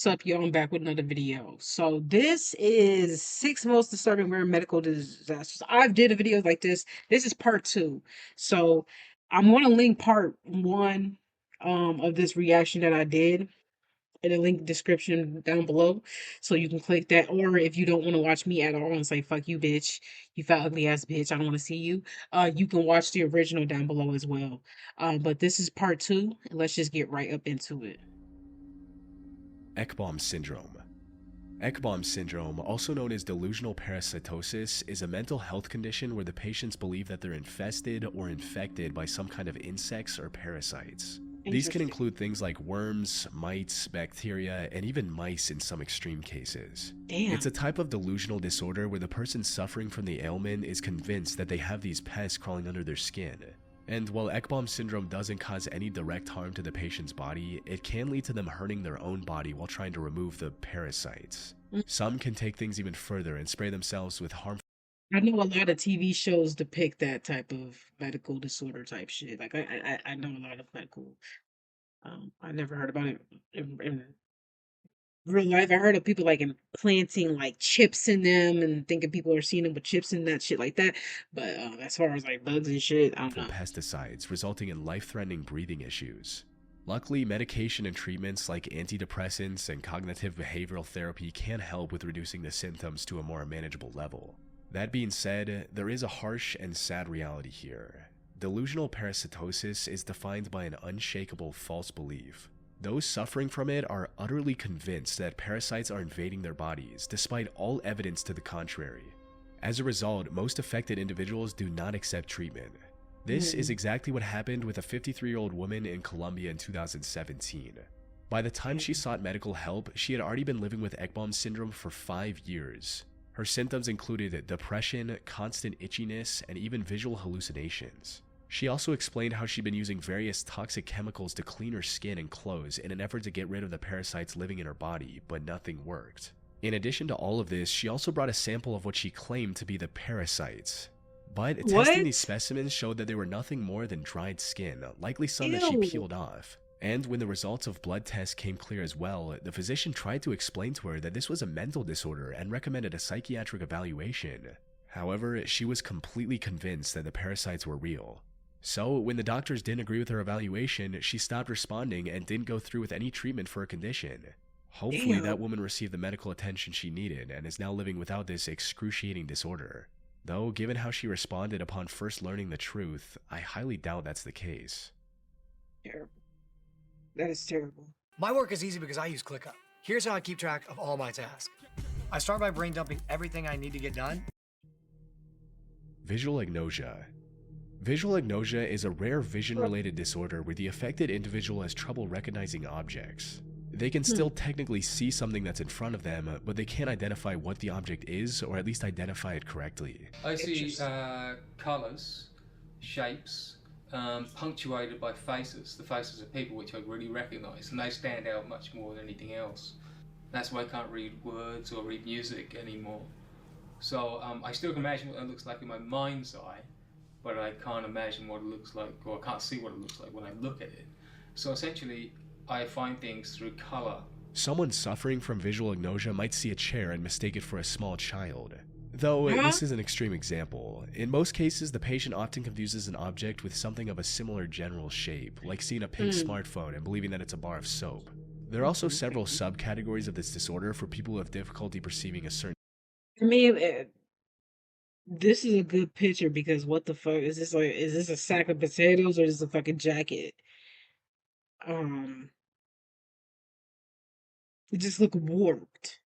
What's up, y'all? I'm back with another video. So this is six most disturbing rare medical disasters. I've did a video like this. This is part two. So I'm gonna link part one of this reaction that I did in the link description down below. So you can click that. Or if you don't want to watch me at all and say fuck you, bitch, you fat ugly ass bitch, I don't want to see you. You can watch the original down below as well. But this is part two, and let's just get right up into it. Ekbom syndrome. Ekbom syndrome, also known as delusional parasitosis, is a mental health condition where the patients believe that they're infested or infected by some kind of insects or parasites. These can Interesting. include things like worms, mites, bacteria, and even mice in some extreme cases. It's a Damn. type of delusional disorder where the person suffering from the ailment is convinced that they have these pests crawling under their skin. And while Ekbom syndrome doesn't cause any direct harm to the patient's body, it can lead to them hurting their own body while trying to remove the parasites. Some can take things even further and spray themselves with harmful. I know a lot of TV shows depict that type of medical disorder type shit. Like I know a lot of medical. I never heard about it in real life. I heard of people like implanting like chips in them and thinking people are seeing them with chips and that shit like that. But as far as like bugs and shit, I don't know. Pesticides, resulting in life-threatening breathing issues. Luckily, medication and treatments like antidepressants and cognitive behavioral therapy can help with reducing the symptoms to a more manageable level. That being said, there is a harsh and sad reality here. Delusional parasitosis is defined by an unshakable false belief. Those suffering from it are utterly convinced that parasites are invading their bodies, despite all evidence to the contrary. As a result, most affected individuals do not accept treatment. This is Mm. exactly what happened with a 53-year-old woman in Colombia in 2017. By the time she sought medical help, she had already been living with Ekbom syndrome for 5 years. Her symptoms included depression, constant itchiness, and even visual hallucinations. She also explained how she'd been using various toxic chemicals to clean her skin and clothes in an effort to get rid of the parasites living in her body, but nothing worked. In addition to all of this, she also brought a sample of what she claimed to be the parasites. But testing these What? specimens showed that they were nothing more than dried skin, likely some that she Ew. peeled off. And when the results of blood tests came clear as well, the physician tried to explain to her that this was a mental disorder and recommended a psychiatric evaluation. However, she was completely convinced that the parasites were real. So, when the doctors didn't agree with her evaluation, she stopped responding and didn't go through with any treatment for her condition. Hopefully, that Damn. woman received the medical attention she needed and is now living without this excruciating disorder. Though, given how she responded upon first learning the truth, I highly doubt that's the case. Terrible. That is terrible. My work is easy because I use ClickUp. Here's how I keep track of all my tasks. I start by brain dumping everything I need to get done. Visual agnosia. Visual agnosia is a rare vision-related disorder where the affected individual has trouble recognizing objects. They can still technically see something that's in front of them, but they can't identify what the object is, or at least identify it correctly. I see Interesting. colours, shapes, punctuated by faces, the faces of people which I really recognise, and they stand out much more than anything else. That's why I can't read words or read music anymore. So I still can imagine what it looks like in my mind's eye, but I can't imagine what it looks like, or I can't see what it looks like when I look at it. So essentially, I find things through colour. Someone suffering from visual agnosia might see a chair and mistake it for a small child. Though Huh? this is an extreme example. In most cases, the patient often confuses an object with something of a similar general shape, like seeing a pink Mm. smartphone and believing that it's a bar of soap. There are also several subcategories of this disorder for people who have difficulty perceiving a certain. I mean, this is a good picture because what the fuck is this like? Is this a sack of potatoes or is this a fucking jacket? Um, it just look warped.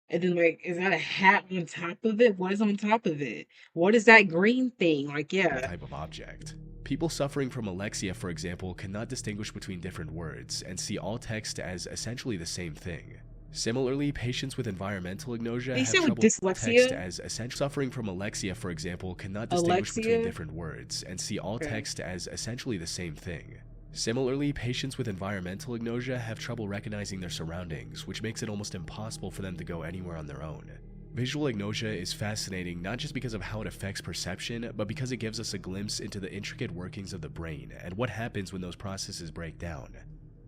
And then like, is that a hat on top of it? What is on top of it? What is that green thing? Like, yeah. Type of object. People suffering from alexia, for example, cannot distinguish between different words and see all text as essentially the same thing. Similarly, patients with environmental agnosia They have say with trouble text dyslexia, as essentially. Suffering from alexia, for example, cannot distinguish between Alexia. different words and see all Okay. text as essentially the same thing. Similarly, patients with environmental agnosia have trouble recognizing their surroundings, which makes it almost impossible for them to go anywhere on their own. Visual agnosia is fascinating not just because of how it affects perception, but because it gives us a glimpse into the intricate workings of the brain and what happens when those processes break down.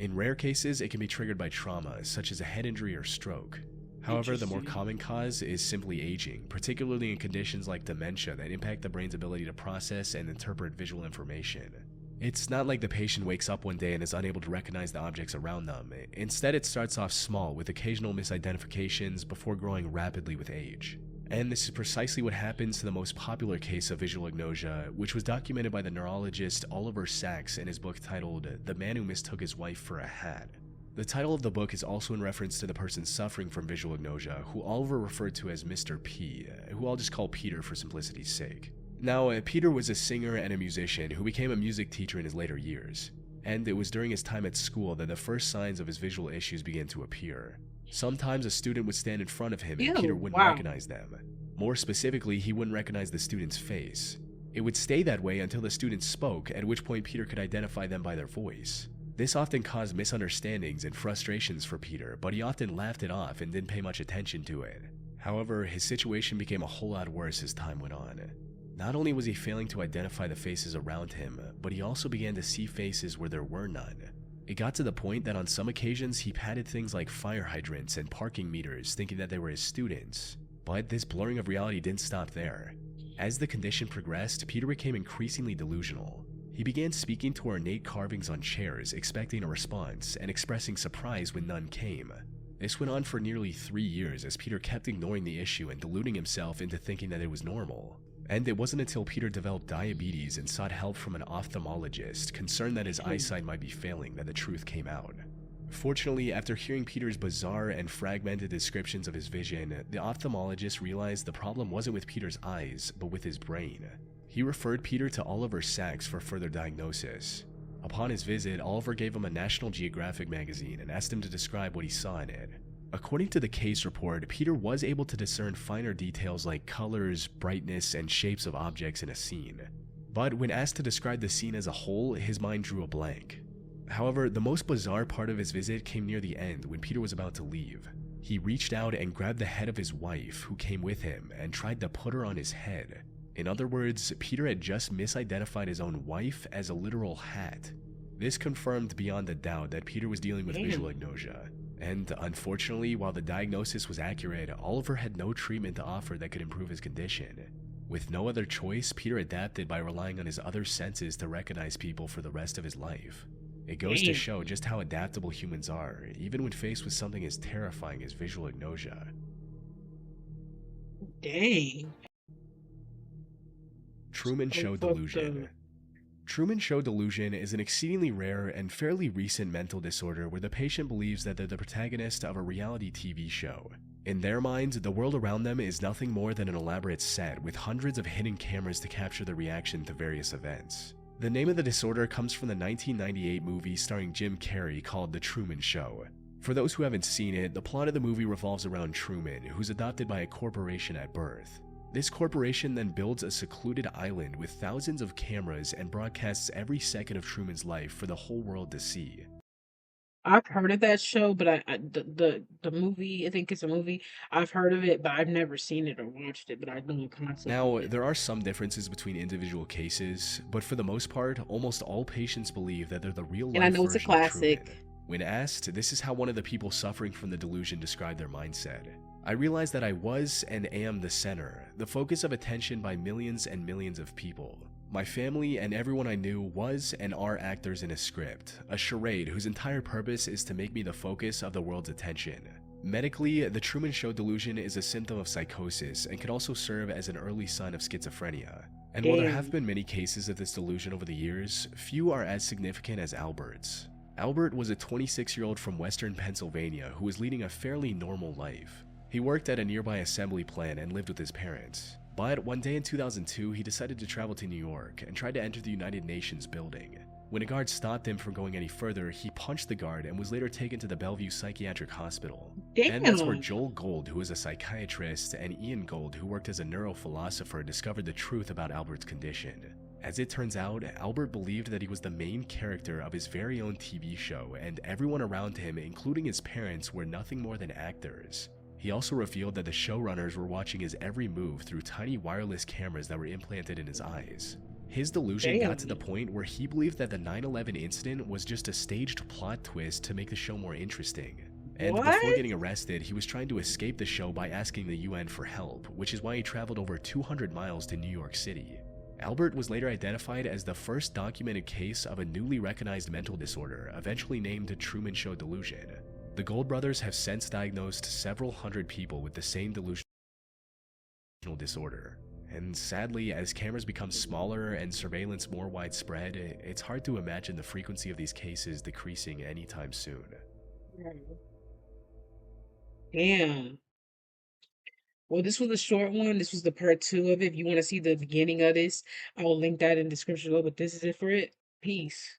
In rare cases, it can be triggered by trauma, such as a head injury or stroke. However, the more Interesting. common cause is simply aging, particularly in conditions like dementia that impact the brain's ability to process and interpret visual information. It's not like the patient wakes up one day and is unable to recognize the objects around them. Instead, it starts off small with occasional misidentifications before growing rapidly with age. And this is precisely what happens to the most popular case of visual agnosia, which was documented by the neurologist Oliver Sacks in his book titled The Man Who Mistook His Wife for a Hat. The title of the book is also in reference to the person suffering from visual agnosia, who Oliver referred to as Mr. P, who I'll just call Peter for simplicity's sake. Now, Peter was a singer and a musician who became a music teacher in his later years, and it was during his time at school that the first signs of his visual issues began to appear. Sometimes a student would stand in front of him and Ew, Peter wouldn't wow. recognize them. More specifically, he wouldn't recognize the student's face. It would stay that way until the student spoke, at which point Peter could identify them by their voice. This often caused misunderstandings and frustrations for Peter, but he often laughed it off and didn't pay much attention to it. However, his situation became a whole lot worse as time went on. Not only was he failing to identify the faces around him, but he also began to see faces where there were none. It got to the point that on some occasions he patted things like fire hydrants and parking meters thinking that they were his students. But this blurring of reality didn't stop there. As the condition progressed, Peter became increasingly delusional. He began speaking to ornate carvings on chairs, expecting a response, and expressing surprise when none came. This went on for nearly 3 years as Peter kept ignoring the issue and deluding himself into thinking that it was normal. And it wasn't until Peter developed diabetes and sought help from an ophthalmologist, concerned that his eyesight might be failing, that the truth came out. Fortunately, after hearing Peter's bizarre and fragmented descriptions of his vision, the ophthalmologist realized the problem wasn't with Peter's eyes, but with his brain. He referred Peter to Oliver Sacks for further diagnosis. Upon his visit, Oliver gave him a National Geographic magazine and asked him to describe what he saw in it. According to the case report, Peter was able to discern finer details like colors, brightness, and shapes of objects in a scene. But when asked to describe the scene as a whole, his mind drew a blank. However, the most bizarre part of his visit came near the end when Peter was about to leave. He reached out and grabbed the head of his wife, who came with him, and tried to put her on his head. In other words, Peter had just misidentified his own wife as a literal hat. This confirmed beyond a doubt that Peter was dealing with visual agnosia. And unfortunately, while the diagnosis was accurate, Oliver had no treatment to offer that could improve his condition. With no other choice, Peter adapted by relying on his other senses to recognize people for the rest of his life. It goes to Damn. show just how adaptable humans are, even when faced with something as terrifying as visual agnosia. Dang. Truman Show fucked up. Delusion. Truman Show delusion is an exceedingly rare and fairly recent mental disorder where the patient believes that they're the protagonist of a reality TV show. In their minds, the world around them is nothing more than an elaborate set with hundreds of hidden cameras to capture their reaction to various events. The name of the disorder comes from the 1998 movie starring Jim Carrey called The Truman Show. For those who haven't seen it, the plot of the movie revolves around Truman, who's adopted by a corporation at birth. This corporation then builds a secluded island with thousands of cameras and broadcasts every second of Truman's life for the whole world to see. I've heard of that show, but the movie, I think it's a movie. I've heard of it, but I've never seen it or watched it. But I know the concept. Now, of it. there are some differences between individual cases, but for the most part, almost all patients believe that they're the real-life And I know it's a version of classic. Truman. When asked, this is how one of the people suffering from the delusion described their mindset. I realized that I was and am the center, the focus of attention by millions and millions of people. My family and everyone I knew was and are actors in a script, a charade whose entire purpose is to make me the focus of the world's attention. Medically, the Truman Show delusion is a symptom of psychosis and can also serve as an early sign of schizophrenia. And while there Dang. have been many cases of this delusion over the years, few are as significant as Albert's. Albert was a 26-year-old from western Pennsylvania who was leading a fairly normal life. He worked at a nearby assembly plant and lived with his parents. But one day in 2002, he decided to travel to New York and tried to enter the United Nations building. When a guard stopped him from going any further, he punched the guard and was later taken to the Bellevue Psychiatric Hospital. And that's where Damn. Joel Gold, who is a psychiatrist, and Ian Gold, who worked as a neurophilosopher, discovered the truth about Albert's condition. As it turns out, Albert believed that he was the main character of his very own TV show, and everyone around him, including his parents, were nothing more than actors. He also revealed that the showrunners were watching his every move through tiny wireless cameras that were implanted in his eyes. His delusion got to the Damn. point where he believed that the 9/11 incident was just a staged plot twist to make the show more interesting. And before What? getting arrested, he was trying to escape the show by asking the UN for help, which is why he traveled over 200 miles to New York City. Albert was later identified as the first documented case of a newly recognized mental disorder, eventually named Truman Show delusion. The Gold brothers have since diagnosed several hundred people with the same delusional disorder. And sadly, as cameras become smaller and surveillance more widespread, it's hard to imagine the frequency of these cases decreasing anytime soon. Damn. Well, this was a short one. This was the part two of it. If you want to see the beginning of this, I will link that in the description below. But this is it for it. Peace.